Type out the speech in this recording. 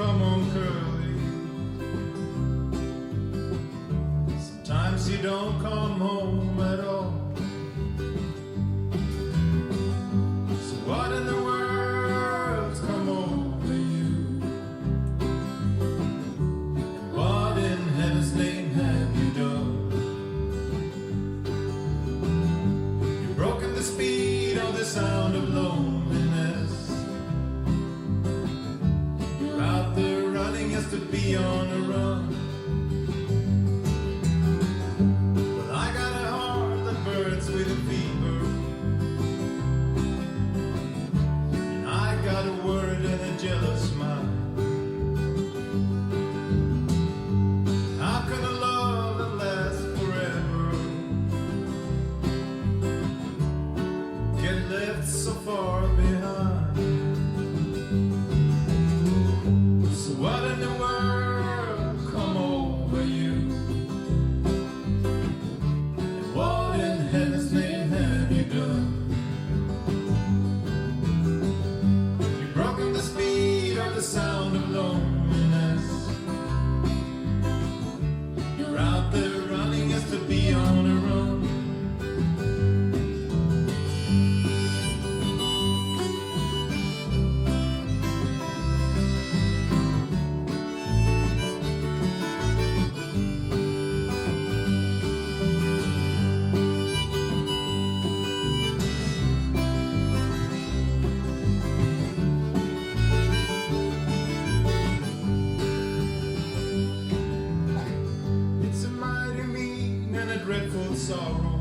come on, Curly. Sometimes you don't come home at all. So what in the world's come over you? What in heaven's name have you done? You've broken the speed of the sound of loneliness. You're out there running just to be on a run. Well, I got a heart that burns with a fever, and I got a word and a jealous mind. How can a love that lasts forever get left so far behind? So what in the world come over you? And what in heaven's name have you done? You've broken the speed of the sound of loneliness. You're out there running just to be on a run. It's a mighty mean and a dreadful sorrow